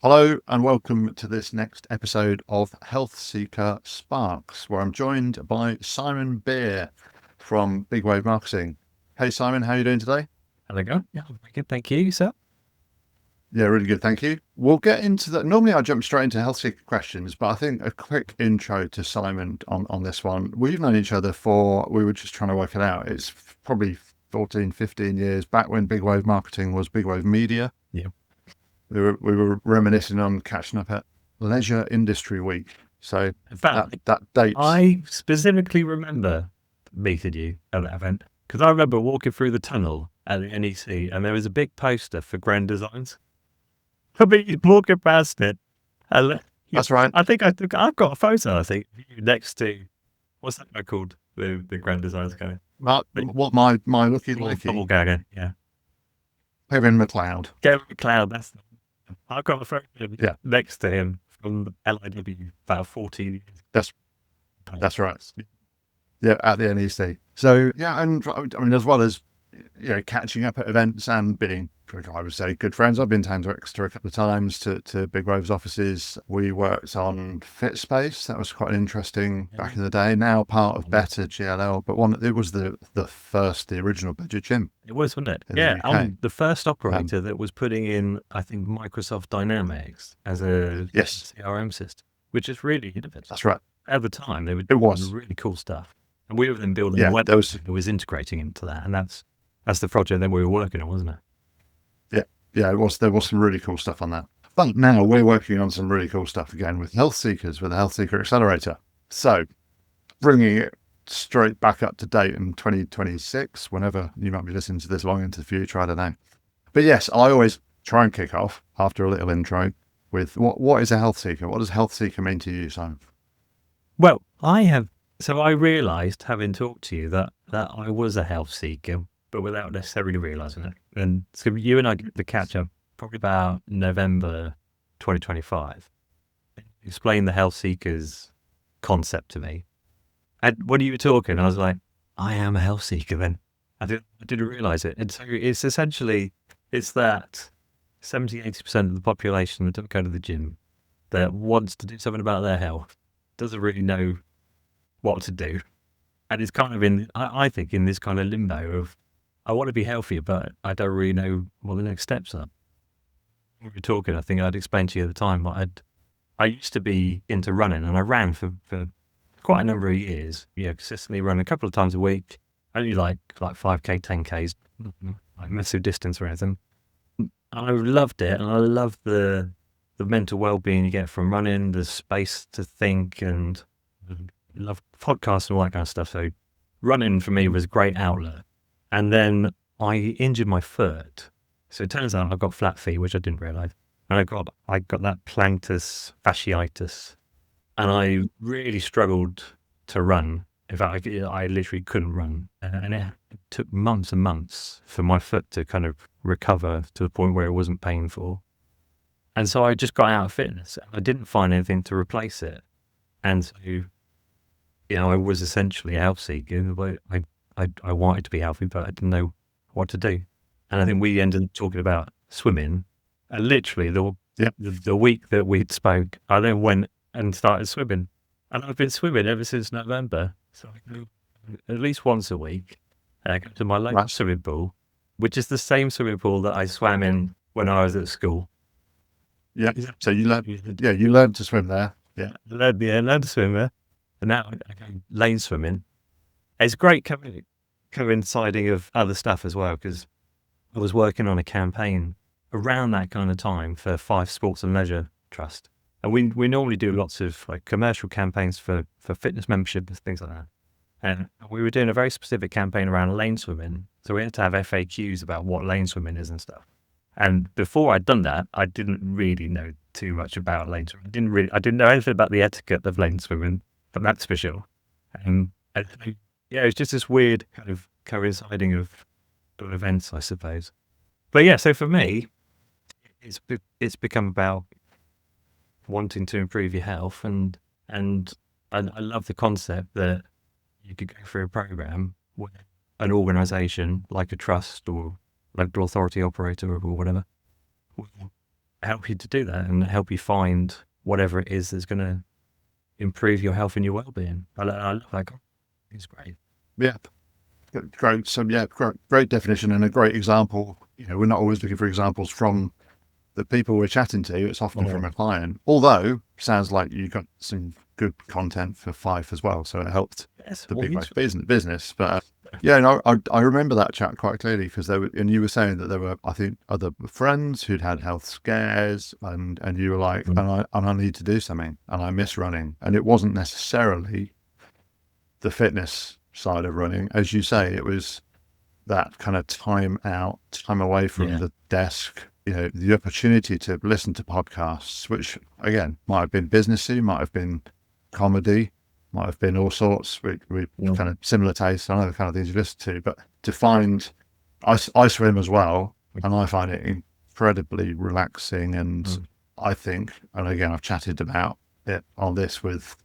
Hello and welcome to this next episode of HealthSeeker Sparks, where I'm joined by Simon Beer from BigWave Marketing. Hey Simon, how are you doing today? Hello, go. Yeah, very good. Thank you, sir. Yeah, really good, thank you. We'll get into that. Normally I jump straight into HealthSeeker questions, but I think a quick intro to Simon on this one. We've known each other we were just trying to work it out. It's probably 14, 15 years back when BigWave Marketing was BigWave Media. Yeah. We were reminiscing on catching up at Leisure Industry Week. So In fact, that dates. I specifically remember meeting you at that event because I remember walking through the tunnel at the NEC and there was a big poster for Grand Designs. I mean, walking past it. And That's right. I've got a photo, I think, of you next to, what's that guy called? The Grand Designs guy. My looky Bubble Gagger, yeah. Kevin McLeod. Gary McLeod, I've got a photo of you Yeah. next to him from LIW about 14 years. That's right. Yeah, at the NEC. So yeah, and I mean, as well as catching up at events and being, I would say, good friends. I've been to Exeter a couple of times to Big Wave's offices. We worked on FitSpace. That was quite interesting back in the day. Now part of Better GLL, but it was the original budget gym. It was, wasn't it? in the Yeah, UK. I'm the first operator that was putting in, I think, Microsoft Dynamics as a Yes. CRM system, which is really innovative. That's right. At the time, they were It was. doing really cool stuff, and we were then building Yeah, a web there was- that was integrating into that, and that's the project that we were working on, wasn't it? Yeah, it was. There was some really cool stuff on that. But now we're working on some really cool stuff again with HealthSeekers, with the HealthSeeker Accelerator. So bringing it straight back up to date in 2026, whenever you might be listening to this long into the future, I don't know. But yes, I always try and kick off after a little intro with what is a health seeker? What does health seeker mean to you, Simon? Well, I realised, having talked to you, that I was a health seeker, but without necessarily realising it. And so you and I get to catch up probably about November 2025. Explain the health seekers concept to me. And when you were talking, I was like, I am a health seeker then. I didn't realise it. And so it's essentially, it's that 70-80% of the population that don't go to the gym, that wants to do something about their health, doesn't really know what to do. And it's kind of I think, in this kind of limbo of, I want to be healthier, but I don't really know what the next steps are. When we were talking, I think I'd explained to you at the time, I used to be into running, and I ran for quite a number of years, consistently running a couple of times a week, only like 5K, 10Ks, like massive distance or anything. And I loved it, and I loved the mental well-being you get from running, the space to think, and love podcasts and all that kind of stuff. So running for me was a great outlet. And then I injured my foot. So it turns out I've got flat feet, which I didn't realise. And I got that plantar fasciitis. And I really struggled to run. In fact, I literally couldn't run. And it took months and months for my foot to kind of recover to the point where it wasn't painful. And so I just got out of fitness. I didn't find anything to replace it. And so, I was essentially a health seeker. I wanted to be healthy, but I didn't know what to do. And I think we ended up talking about swimming. And literally the week that we'd spoke, I then went and started swimming. And I've been swimming ever since November. So I go at least once a week. I go to my local swimming pool, which is the same swimming pool that I swam in when I was at school. Yeah. So you learned to swim there. Yeah. Learned to swim there. And now I go lane swimming. It's great coinciding of other stuff as well, because I was working on a campaign around that kind of time for Fife Sports and Leisure Trust. And we normally do lots of like commercial campaigns for fitness membership and things like that. And we were doing a very specific campaign around lane swimming. So we had to have FAQs about what lane swimming is and stuff. And before I'd done that, I didn't really know too much about lane swimming. I didn't know anything about the etiquette of lane swimming, but that's for sure. And it's just this weird kind of coinciding of events, I suppose. But yeah, so for me, it's become about wanting to improve your health, and I love the concept that you could go through a program where an organisation like a trust or local authority operator or whatever will help you to do that and help you find whatever it is that's going to improve your health and your well-being. I love that. It's great. Yeah. Great. So yeah, great definition and a great example. We're not always looking for examples from the people we're chatting to. It's often from a client, although sounds like you got some good content for Fife as well. So it helped the BigWave business. But I remember that chat quite clearly because and you were saying that there were, I think, other friends who'd had health scares and you were like, and I need to do something and I miss running. And it wasn't necessarily the fitness side of running. As you say, it was that kind of time out, time away from the desk, the opportunity to listen to podcasts, which again, might have been businessy, might have been comedy, might have been all sorts. We kind of similar tastes. I know the kind of things you listen to, but to find, I swim as well, and I find it incredibly relaxing. And I think, and again, I've chatted about it on this with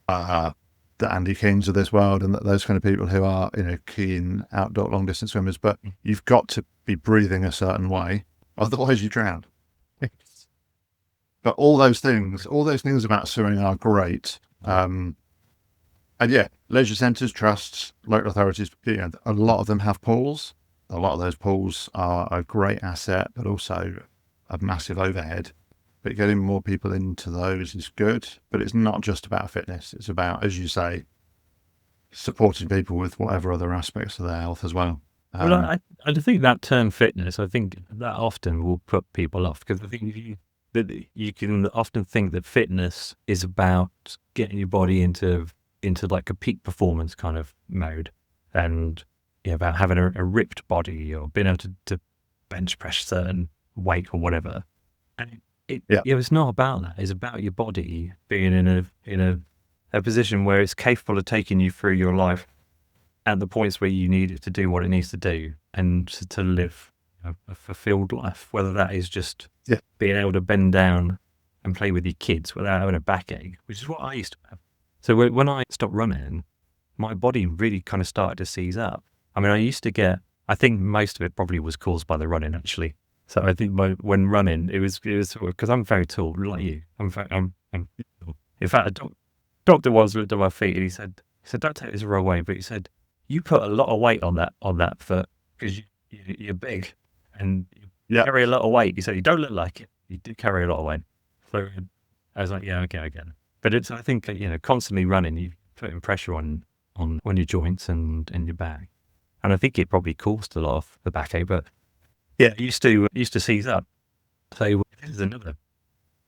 the Andy Kings of this world and those kind of people who are, keen outdoor long distance swimmers, but you've got to be breathing a certain way, otherwise you drown. But all those things about swimming are great. And yeah, leisure centres, trusts, local authorities, a lot of them have pools. A lot of those pools are a great asset, but also a massive overhead. But getting more people into those is good. But it's not just about fitness. It's about, as you say, supporting people with whatever other aspects of their health as well. Well, I think that term fitness, I think that often will put people off because I think you can often think that fitness is about getting your body into like a peak performance kind of mode, and about having a ripped body or being able to bench press certain weight or whatever. And it's not about that. It's about your body being in a position where it's capable of taking you through your life at the points where you need it to do what it needs to do and to live a fulfilled life, whether that is just being able to bend down and play with your kids without having a backache, which is what I used to have. So when I stopped running, my body really kind of started to seize up. I mean, I think most of it probably was caused by the running, actually. So I think when running, it was sort of, because I'm very tall, like you. I'm in fact, a doctor once looked at my feet and he said, don't take this the wrong way, but he said, you put a lot of weight on that foot because you're big and you carry a lot of weight. He said, you don't look like it. You do carry a lot of weight. So I was like, yeah, okay, I get it. But I think, constantly running, you're putting pressure on your joints and your back. And I think it probably caused a lot of the backache, but it used to seize up. So this is another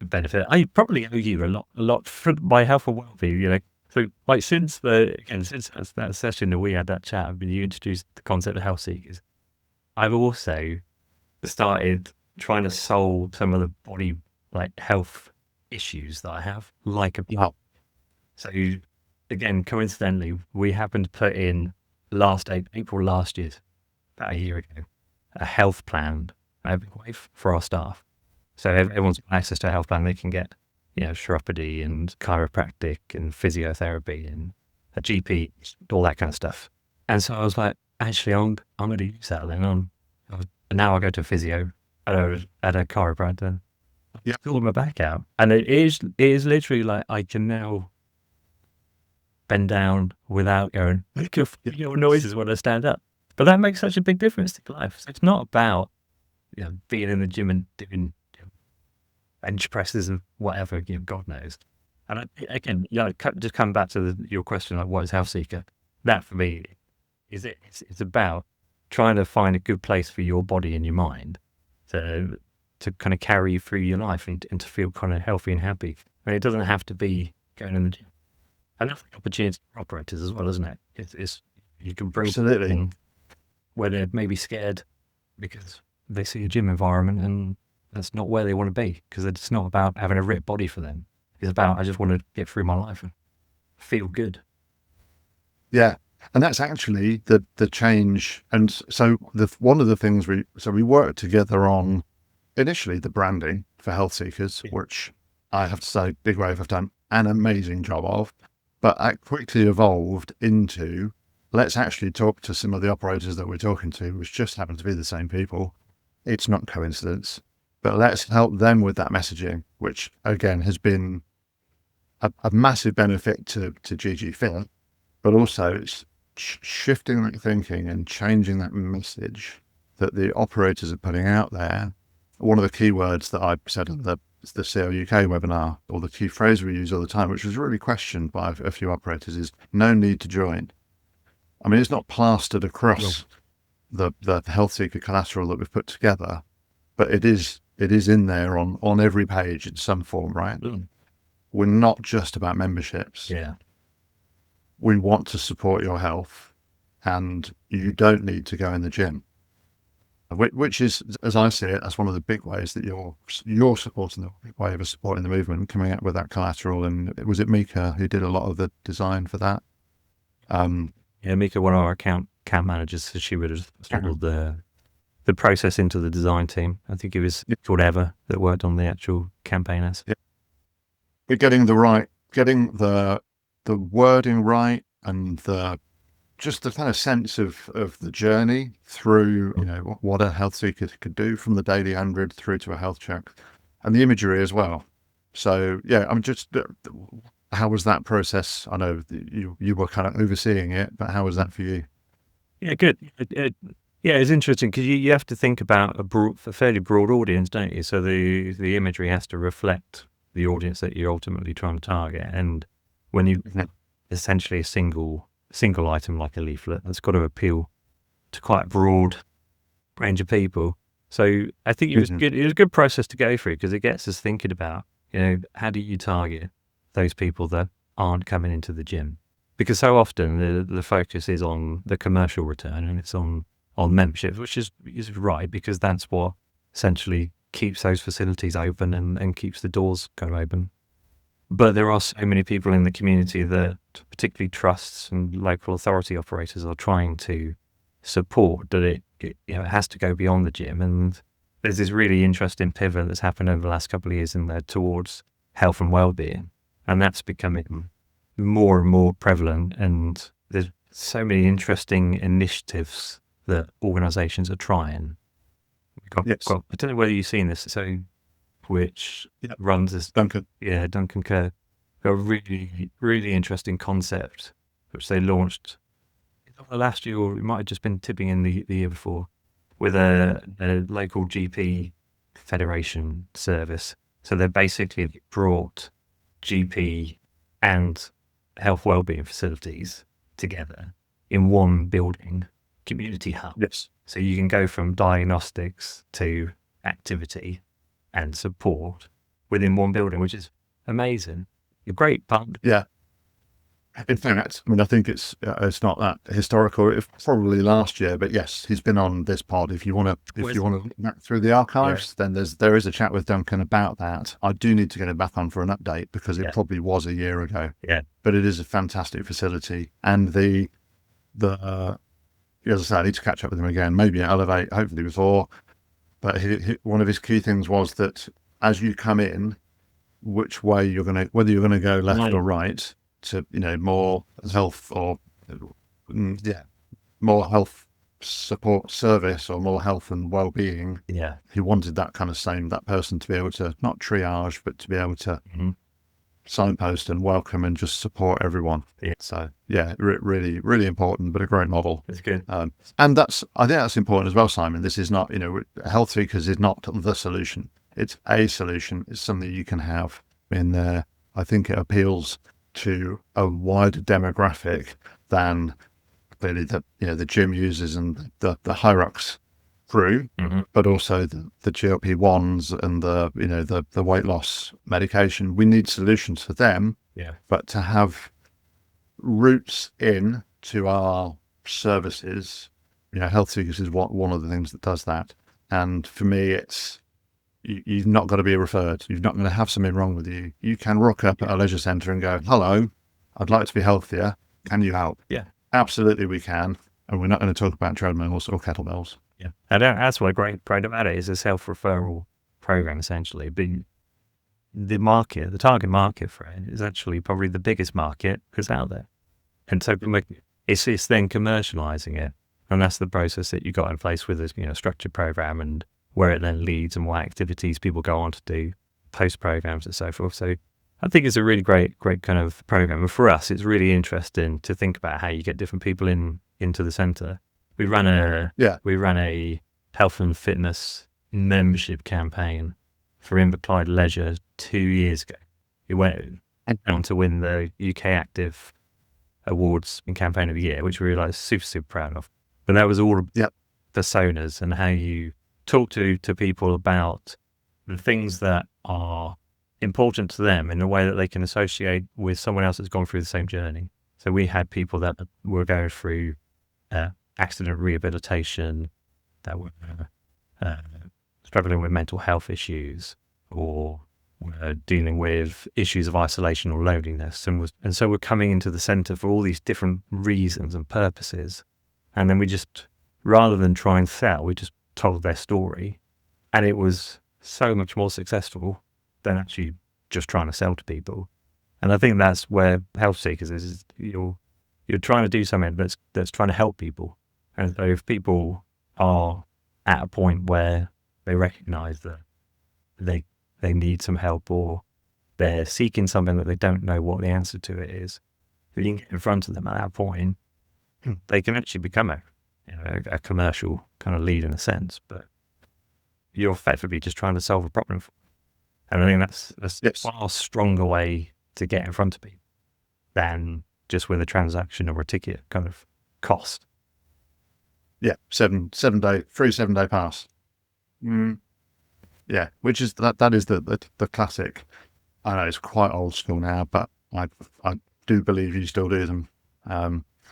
benefit. I probably owe you a lot for my health and well-being, So like since that session that we had that chat, when you introduced the concept of HealthSeekers, I've also started trying to solve some of the body health issues that I have, So again, coincidentally, we happened to put in April last year, about a year ago, a health plan at BigWave for our staff. So everyone's got access to a health plan. They can get, chiropractic and chiropractic and physiotherapy and a GP, all that kind of stuff. And so I was like, actually, I'm going to use that then. Now I go to a physio at a chiropractor. Pull my back out, and it is literally like I can now bend down without going noises when I stand up. But that makes such a big difference to life. So it's not about being in the gym and doing bench presses and whatever, God knows. And just come back to your question, like what is HealthSeeker? That for me is it's about trying to find a good place for your body and your mind to kind of carry you through your life and to feel kind of healthy and happy. I mean, it doesn't have to be going in the gym. And that's an opportunity for operators as well, isn't it? It's you can bring something where they're maybe scared because they see a gym environment and that's not where they want to be, because it's not about having a ripped body for them. It's about, I just want to get through my life and feel good. Yeah. And that's actually the change. And so one of the things we worked together on initially the branding for HealthSeekers, which I have to say BigWave have done an amazing job of, but that quickly evolved into, let's actually talk to some of the operators that we're talking to, which just happen to be the same people. It's not coincidence. but let's help them with that messaging, which again has been a massive benefit to GG Fit, but also it's shifting that thinking and changing that message that the operators are putting out there. One of the key words that I said in the CLUK webinar, or the key phrase we use all the time, which was really questioned by a few operators, is no need to join. I mean, it's not plastered across the HealthSeeker collateral that we've put together, but it is in there on every page in some form, right? We're not just about memberships. Yeah. We want to support your health, and you don't need to go in the gym. Which is, as I see it, that's one of the big ways that you're supporting the big way of supporting the movement, coming up with that collateral. And was it Mika who did a lot of the design for that? Yeah, Mika, one of our account managers, so she would have installed the process into the design team. I think it was called Eva that worked on the actual campaigners. Yeah. We're getting the wording right, and just the kind of sense of the journey through, what a health seeker could do from the daily 100 through to a health check, and the imagery as well. So yeah, I'm just, how was that process? I know you were kind of overseeing it, but how was that for you? Yeah, good. Yeah, it's interesting because you have to think about a fairly broad audience, don't you? So the imagery has to reflect the audience that you're ultimately trying to target. And when you essentially a single item like a leaflet, that's got to appeal to quite a broad range of people. So I think it was good. It was a good process to go through because it gets us thinking about, how do you target those people that aren't coming into the gym? Because so often the focus is on the commercial return, and it's on memberships, which is right, because that's what essentially keeps those facilities open and keeps the doors go open. But there are so many people in the community that particularly trusts and local authority operators are trying to support that it has to go beyond the gym. And there's this really interesting pivot that's happened over the last couple of years in there towards health and wellbeing. And that's becoming more and more prevalent. And there's so many interesting initiatives that organizations are trying. I don't know whether you've seen this. So, which runs this Duncan Kerr, got a really, really interesting concept which they launched last year, or it might have just been tipping in the year before, with a local GP federation service. So they basically brought GP and health wellbeing facilities together in one building, community hub. Yes. So you can go from diagnostics to activity and support within one building, which is amazing. A great partner. Yeah. In fact, I think it's not that historical. It's probably last year, but yes, he's been on this pod. If you want to look back through the archives, then there is a chat with Duncan about that. I do need to get him back on for an update because it probably was a year ago. Yeah. But it is a fantastic facility, and as I said, I need to catch up with him again. Maybe at Elevate, hopefully before. But one of his key things was that as you come in, whether you're going to go left or right to more health or more health support service or more health and well-being. Yeah, he wanted that person to be able to not triage, but to be able to signpost and welcome and just support everyone. Yeah. So really, really important, but a great model. It's good. And I think that's important as well, Simon. This is not, HealthSeekers is not the solution. It's a solution. It's something you can have in there. I think it appeals to a wider demographic than clearly the gym users and the Hyrox crew, but also the GLP-1s and the weight loss medication. We need solutions for them, but to have roots in to our services, HealthSeekers is one of the things that does that. And for me, it's you've not got to be referred. You're not going to have something wrong with you. You can rock up at a leisure centre and go, "Hello, I'd like to be healthier. Can you help?" Yeah, absolutely we can. And we're not going to talk about treadmills or kettlebells. Yeah, and that's what great about it is a self-referral program essentially. But the target market for it is actually probably the biggest market that's out there, and so it's then commercializing it, and that's the process that you got in place with this structured program and where it then leads and what activities people go on to do, post programs and so forth. So I think it's a really great kind of program. And for us, it's really interesting to think about how you get different people into the centre. We ran a health and fitness membership campaign for Inverclyde Leisure 2 years ago. It went on to win the UK Active Awards in Campaign of the Year, which we realised super proud of. But that was all personas and how you talk to people about the things that are important to them in a way that they can associate with someone else that's gone through the same journey. So we had people that were going through accident rehabilitation, that were struggling with mental health issues, or were dealing with issues of isolation or loneliness, and so we're coming into the centre for all these different reasons and purposes. And then we just, rather than try and sell, we just told their story, and it was so much more successful than actually just trying to sell to people. And I think that's where HealthSeekers is you're trying to do something that's trying to help people. And so if people are at a point where they recognise that they need some help, or they're seeking something that they don't know what the answer to it is, if you can get in front of them at that point, they can actually become a commercial kind of lead in a sense, but you're effectively just trying to solve a problem for them. And I think that's a far stronger way to get in front of people than just with a transaction or a ticket kind of cost. Yeah, 7 day free 7 day pass. Yeah, which is that is the classic. I know it's quite old school now, but I do believe you still do them.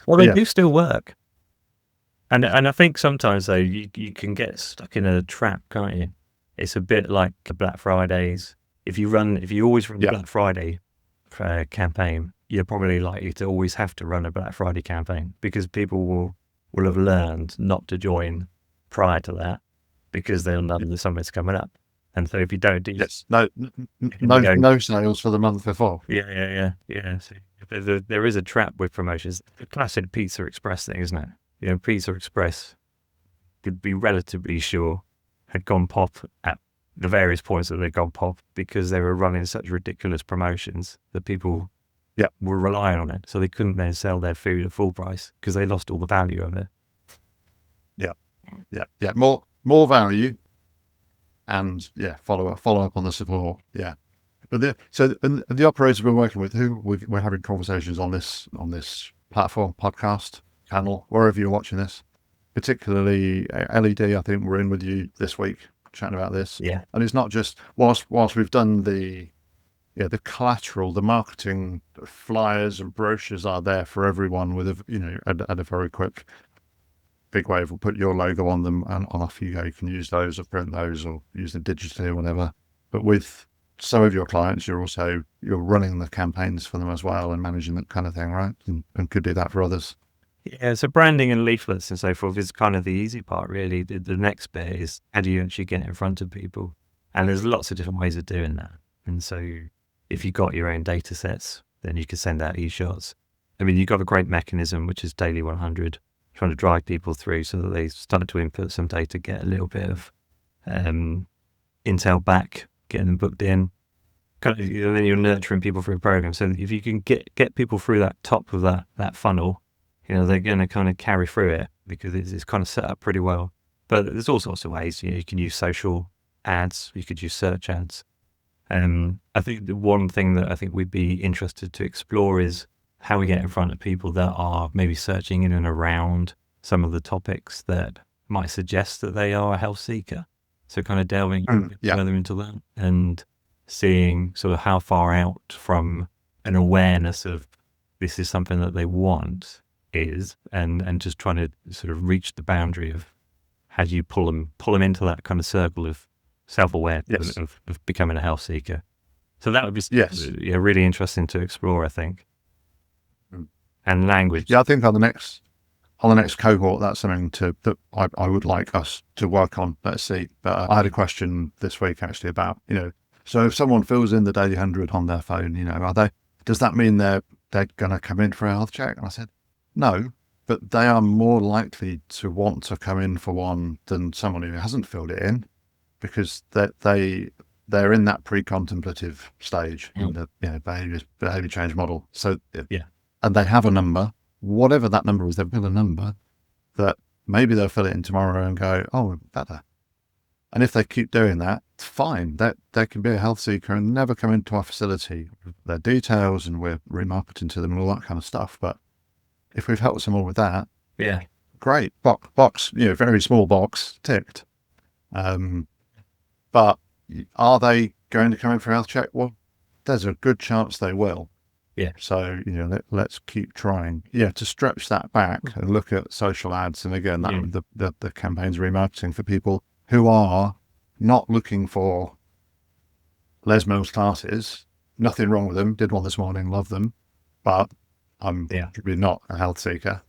Well, they do still work. And I think sometimes though you can get stuck in a trap, can't you? It's a bit like the Black Fridays. If you always run the Black Friday campaign, you're probably likely to always have to run a Black Friday campaign, because people will have learned not to join prior to that because they'll know that something's coming up. And so if you don't do no sales for the month before. Yeah. So there is a trap with promotions. The classic Pizza Express thing, isn't it? You know, Pizza Express could be relatively sure had gone pop at the various points that they'd gone pop because they were running such ridiculous promotions that people were relying on it. So they couldn't then sell their food at full price because they lost all the value of it. Yeah. More value, and follow up on the support. Yeah. But the operators we're working with, who we're having conversations on this platform, podcast, channel, wherever you're watching this, particularly LED. I think we're in with you this week chatting about this. Yeah. And it's not just whilst we've done the collateral, the marketing flyers and brochures are there for everyone with a very quick. BigWave will put your logo on them, and off you go. You can use those or print those or use them digitally or whatever. But with some of your clients, you're running the campaigns for them as well and managing that kind of thing, right? And could do that for others. Yeah, so branding and leaflets and so forth is kind of the easy part, really. The next bit is how do you actually get in front of people? And there's lots of different ways of doing that. And so if you've got your own data sets, then you can send out e-shots. I mean, you've got a great mechanism, which is Daily 100, trying to drive people through so that they start to input some data, get a little bit of intel back, getting them booked in. Kind of, and then you're nurturing people through a program. So if you can get people through that top of that funnel, they're going to kind of carry through it because it's kind of set up pretty well. But there's all sorts of ways. You can use social ads, you could use search ads. I think the one thing that I think we'd be interested to explore is how we get in front of people that are maybe searching in and around some of the topics that might suggest that they are a health seeker. So kind of delving further into that and seeing sort of how far out from an awareness of this is something that they want is, and just trying to sort of reach the boundary of how do you pull them into that kind of circle of self-awareness of becoming a health seeker. So that would be really interesting to explore, I think. And language. Yeah, I think on the next cohort, that's something that I would like us to work on. Let's see. But I had a question this week actually about, so if someone fills in the Daily 100 on their phone, does that mean they're going to come in for a health check? And I said, no, but they are more likely to want to come in for one than someone who hasn't filled it in. because they're in that pre-contemplative stage in the behavior change model. So and they have a number, whatever that number is, they've got a number that maybe they'll fill it in tomorrow and go, oh, better. And if they keep doing that, it's fine. That they can be a health seeker and never come into our facility with their details, and we're remarketing to them and all that kind of stuff. But if we've helped someone with that, great. Box, very small box ticked. But are they going to come in for a health check? Well, there's a good chance they will. Yeah. So, let's keep trying. Yeah, to stretch that back and look at social ads. And again, the campaign's remarketing for people who are not looking for Les Mills classes. Nothing wrong with them. Did one this morning, love them. But I'm probably not a health seeker.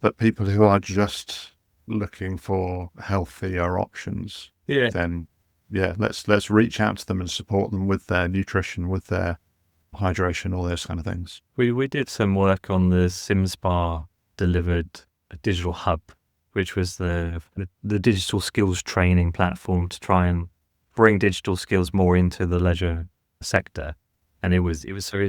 But people who are just looking for healthier options, then let's reach out to them and support them with their nutrition, with their hydration, all those kind of things. We did some work on the SimSpa delivered a digital hub, which was the digital skills training platform to try and bring digital skills more into the leisure sector. And it was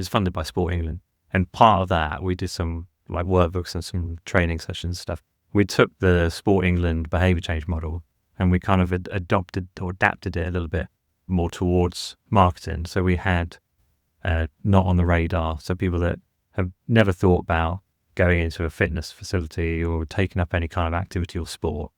funded by Sport England. And part of that, we did some like workbooks and some training sessions and stuff. We took the Sport England behavior change model and we kind of adopted or adapted it a little bit more towards marketing. So we had not on the radar, so people that have never thought about going into a fitness facility or taking up any kind of activity or sport,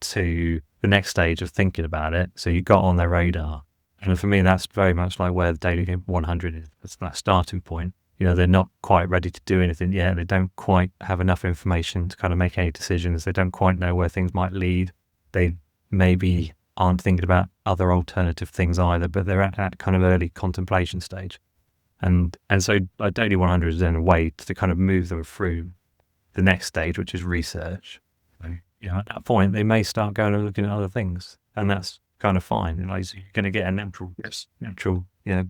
to the next stage of thinking about it. So you got on their radar. And for me, that's very much like where the Daily 100 is. That's that starting point. They're not quite ready to do anything yet. They don't quite have enough information to kind of make any decisions. They don't quite know where things might lead. They maybe aren't thinking about other alternative things either, but they're at that kind of early contemplation stage. And so like Daily 100 is then a way to kind of move them through the next stage, which is research. So, at that point, they may start going and looking at other things, and that's kind of fine. So you're going to get a natural,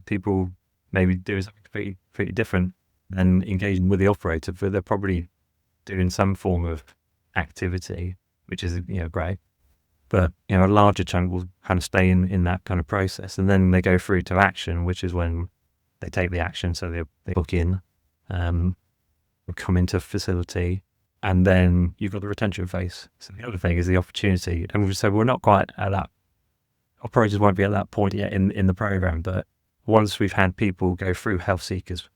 people maybe doing something pretty different and engaging with the operator, but they're probably doing some form of activity, which is, great. But, a larger chunk will kind of stay in that kind of process. And then they go through to action, which is when they take the action. So they book in, come into a facility, and then you've got the retention phase. So the other thing is the opportunity. And we've said we're not quite at that, operators won't be at that point yet in the program, but once we've had people go through HealthSeekers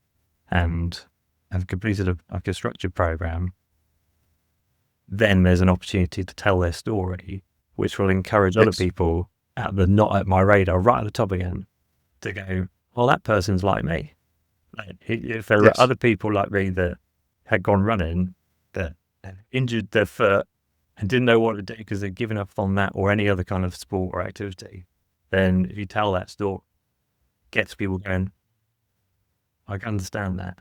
and have completed a structured program, then there's an opportunity to tell their story, which will encourage other people at the not at my radar, right at the top again, to go, well, that person's like me. Like, if there are other people like me that had gone running, that had injured their foot and didn't know what to do because they'd given up on that or any other kind of sport or activity, then if you tell that story, gets people going, I can understand that.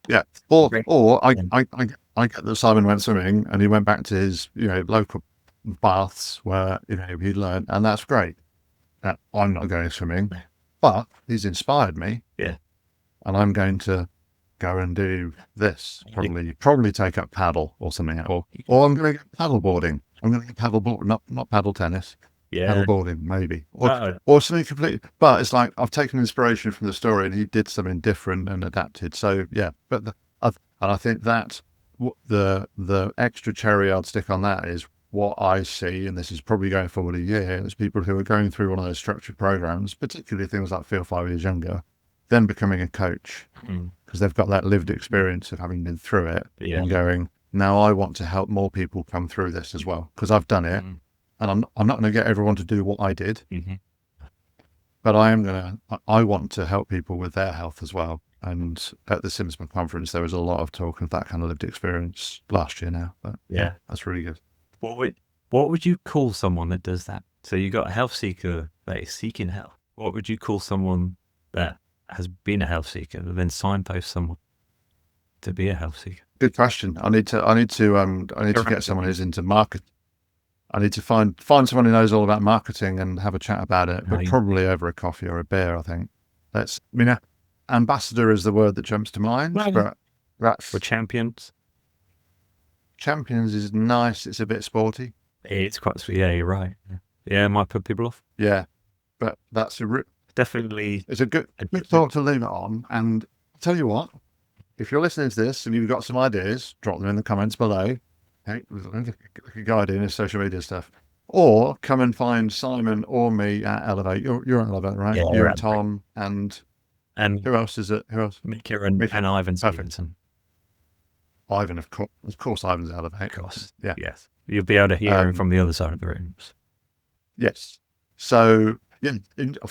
Yeah. Or I get that Simon went swimming and he went back to his, local baths where, he learned, and that's great. I'm not going swimming, but he's inspired me. Yeah. And I'm going to go and do this. Probably take up paddle or something else. Or I'm going to get paddle boarding. I'm going to get paddle board, not paddle tennis. Yeah. Paddle boarding, maybe. Or something completely. But it's like I've taken inspiration from the story and he did something different and adapted. So, yeah. But I think that the extra cherry I'd stick on that is what I see, and this is probably going forward a year, there's people who are going through one of those structured programs, particularly things like Feel 5 Years Younger, then becoming a coach because they've got that lived experience of having been through it and going, now I want to help more people come through this as well because I've done it. And I'm not going to get everyone to do what I did, but I want to help people with their health as well. And at the Simsman conference, there was a lot of talk of that kind of lived experience last year now. But that's really good. What would you call someone that does that? So you got a health seeker that is seeking health. What would you call someone that has been a health seeker and then signpost someone to be a health seeker? Good question. I need to get someone who's into market. I need to find someone who knows all about marketing and have a chat about it, but probably over a coffee or a beer, I think. Ambassador is the word that jumps to mind, but that's... For champions? Champions is nice. It's a bit sporty. It's quite sweet. Yeah, you're right. Yeah, it might put people off. Yeah, but that's Definitely. it's a good thought to leave it on. And I'll tell you what, if you're listening to this and you've got some ideas, drop them in the comments below. Hey, like a guide in his social media stuff. Or come and find Simon or me at Elevate. You're at Elevate, right? Yeah, You we're and at Tom and And who else is it? Who else? Mika and Mika. Ivan Perfect. Stevenson. Ivan, of course, Ivan's at Elevate. Of course. Yeah. Yes. You'll be able to hear him from the other side of the rooms. Yes. So yeah, I'll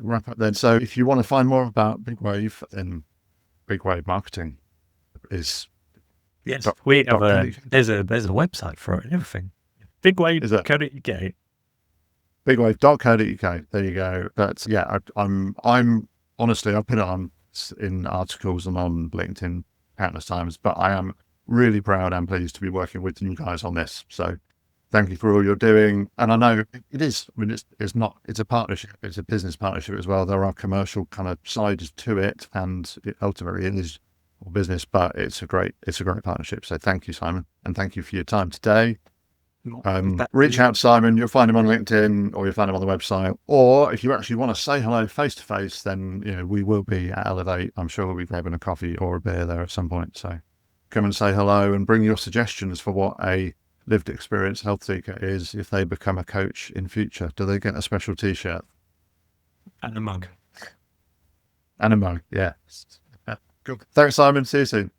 wrap up then. So if you want to find more about BigWave, then BigWave Marketing is Yes, we have there's a website for it and everything. BigWave.co.uk. BigWave.co.uk. There you go. That's I'm honestly, I've put it on in articles and on LinkedIn countless times, but I am really proud and pleased to be working with you guys on this. So thank you for all you're doing. And I know it is, I mean, it's a partnership, it's a business partnership as well. There are commercial kind of sides to it, and it ultimately is business, but it's a great partnership. So thank you, Simon, and thank you for your time today. Reach out to Simon. You'll find him on LinkedIn, or you'll find him on the website. Or if you actually want to say hello face to face, then we will be at Elevate. I'm sure we'll be grabbing a coffee or a beer there at some point. So come and say hello and bring your suggestions for what a lived experience health seeker is if they become a coach in future. Do they get a special T-shirt and a mug? And a mug, yeah. Good. Thanks, Simon. See you soon.